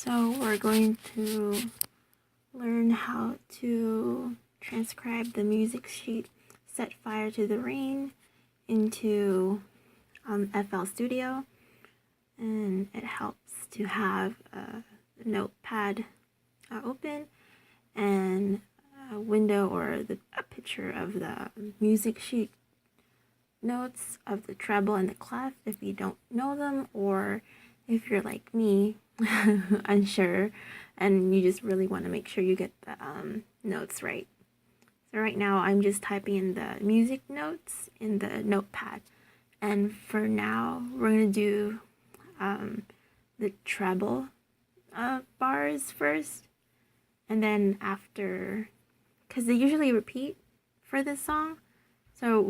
So we're going to learn how to transcribe the music sheet Set Fire to the Rain into FL Studio, and it helps to have a notepad open and a window or a picture of the music sheet notes of the treble and the clef if you don't know them, or if you're like me, unsure, and you just really want to make sure you get the notes right. So right now I'm just typing in the music notes in the notepad, and for now we're going to do the treble bars first, and then after, because they usually repeat for this song, so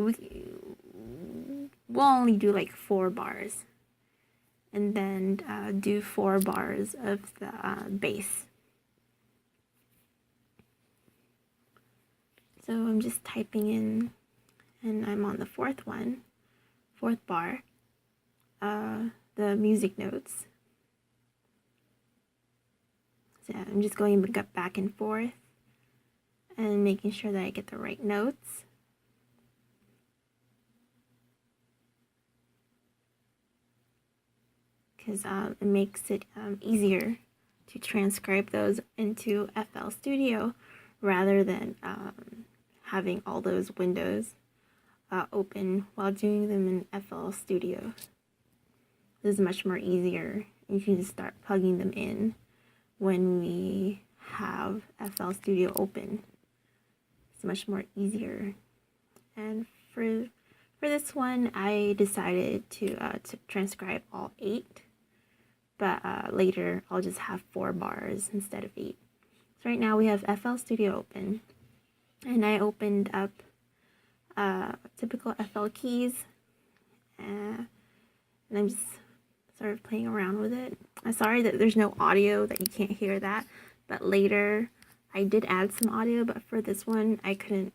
we'll only do like 4 bars, and then do 4 bars of the bass. So I'm just typing in, and I'm on the 4th bar, the music notes. So I'm just going back and forth and making sure that I get the right notes. Because it makes it easier to transcribe those into FL Studio rather than having all those windows open while doing them in FL Studio. This is much more easier. You can just start plugging them in when we have FL Studio open. It's much more easier. And for this one, I decided to transcribe all 8. But later I'll just have 4 bars instead of 8. So right now we have FL Studio open, and I opened up typical FL keys, and I'm just sort of playing around with it. I'm sorry that there's no audio, that you can't hear that, but later I did add some audio, but for this one I couldn't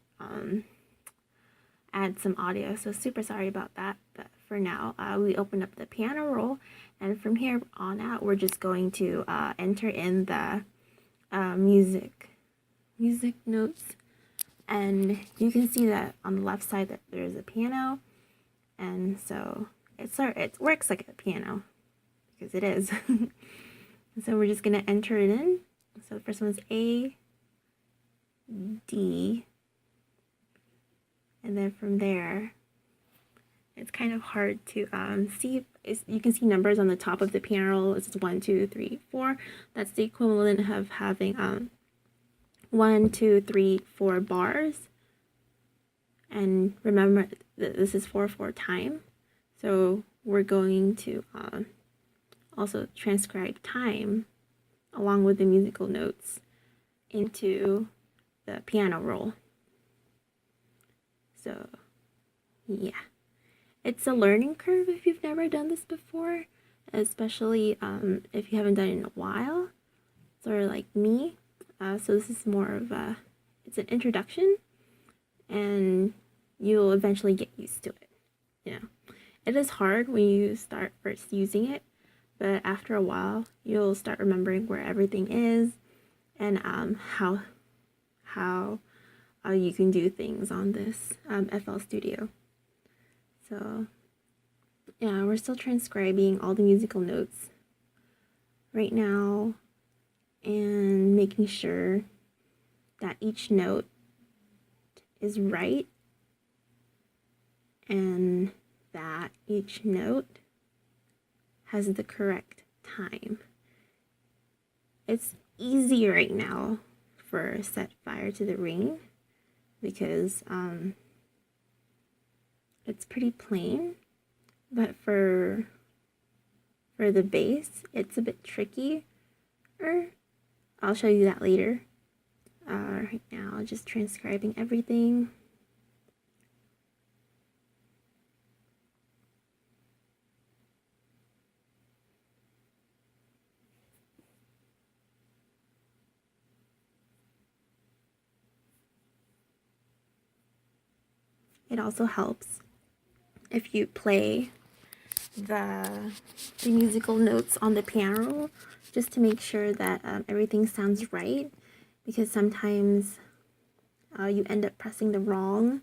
add some audio, so super sorry about that. But for now, we opened up the piano roll, and from here on out we're just going to enter in the music notes, and you can see that on the left side that there's a piano, and so it works like a piano, because it is. So we're just gonna enter it in. So the first one is A, D, and then from there, it's kind of hard to see. You can see numbers on the top of the piano roll. It's 1, 2, 3, 4. That's the equivalent of having 1, 2, 3, 4 bars. And remember that this is 4/4 time. So we're going to also transcribe time along with the musical notes into the piano roll. So yeah, it's a learning curve if you've never done this before, especially if you haven't done it in a while, sort of like me. So this is more of it's an introduction, and you'll eventually get used to it. You know, it is hard when you start first using it, but after a while you'll start remembering where everything is, and how you can do things on this FL Studio. So yeah, we're still transcribing all the musical notes right now and making sure that each note is right and that each note has the correct time. It's easy right now for Set Fire to the Rain because it's pretty plain, but for the bass it's a bit tricky. I'll show you that later. Right now, just transcribing everything. It also helps if you play the musical notes on the piano roll just to make sure that everything sounds right, because sometimes you end up pressing the wrong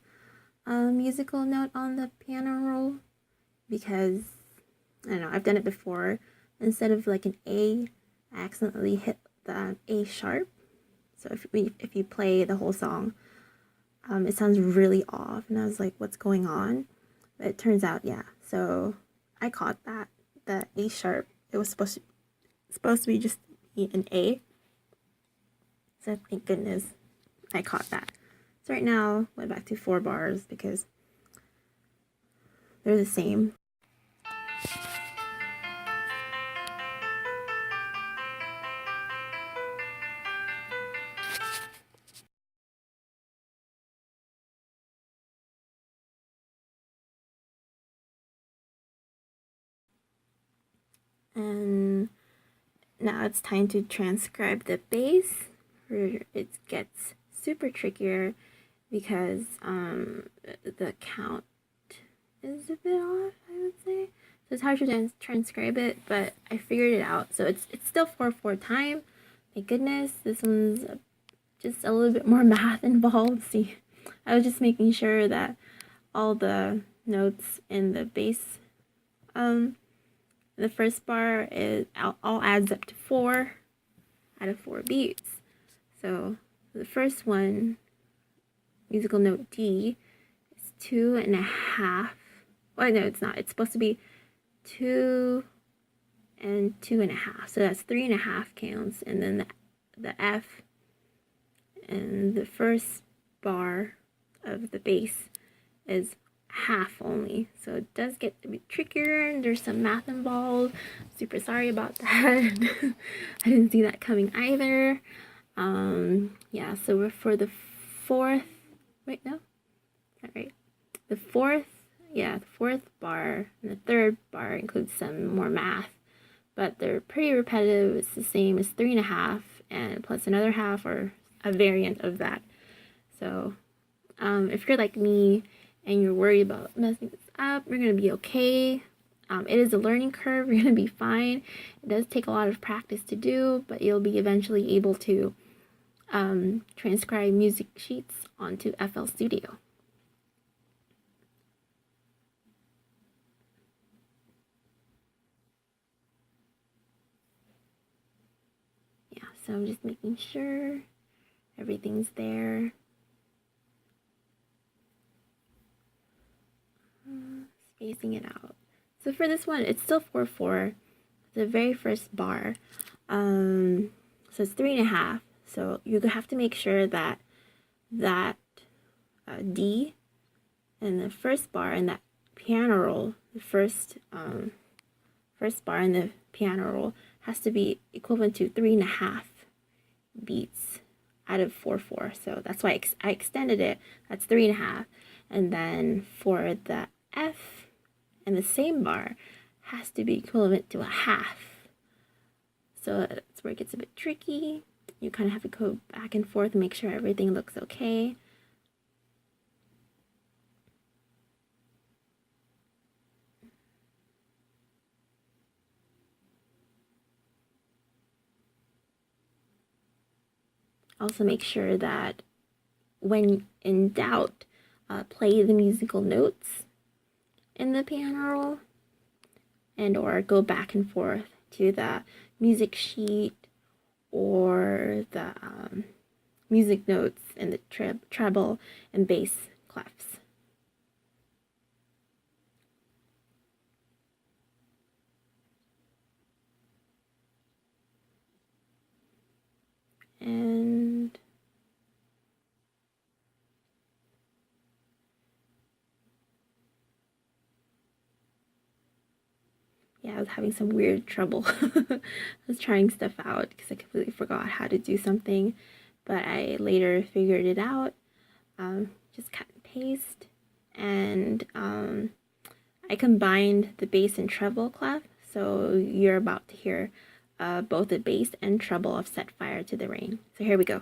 musical note on the piano roll, because I don't know, I've done it before. Instead of like an A, I accidentally hit the A sharp. So if you play the whole song, it sounds really off, and I was like, what's going on? But it turns out, yeah. So I caught that, the A sharp. It was supposed to be just an A. So thank goodness I caught that. So right now, went back to 4 bars because they're the same. And now it's time to transcribe the bass, where it gets super trickier because the count is a bit off, I would say. So it's hard to transcribe it, but I figured it out. So it's still 4/4 time. Thank goodness. This one's just a little bit more math involved. See, I was just making sure that all the notes in the bass, the first bar is all adds up to 4 out of 4 beats. So the first one, musical note D, is 2.5. Well, no, it's not. It's supposed to be 2 and 2.5. So that's 3.5 counts. And then the F and the first bar of the bass is half only. So it does get a bit trickier, and there's some math involved. Super sorry about that. I didn't see that coming either. Yeah, so we're for the fourth, wait, no, not right. The fourth bar and the third bar includes some more math, but they're pretty repetitive. It's the same as 3.5 and plus another half, or a variant of that. So if you're like me and you're worried about messing this up, you're going to be okay. It is a learning curve. You're going to be fine. It does take a lot of practice to do, but you'll be eventually able to transcribe music sheets onto FL Studio. Yeah, so I'm just making sure everything's there. Spacing it out. So for this one, it's still 4/4. The very first bar. So it's 3.5. So you have to make sure that D and the first bar in that piano roll, the first bar in the piano roll, has to be equivalent to 3.5 beats out of 4/4. So that's why I extended it. That's 3.5. And then for the F and the same bar has to be equivalent to a half. So that's where it gets a bit tricky. You kind of have to go back and forth and make sure everything looks okay. Also make sure that when in doubt, play the musical notes in the piano roll, and or go back and forth to the music sheet or the music notes in the treble and bass clefs. And yeah, I was having some weird trouble. I was trying stuff out because I completely forgot how to do something, but I later figured it out. Just cut and paste, and I combined the bass and treble clef, so you're about to hear both the bass and treble of Set Fire to the Rain. So here we go.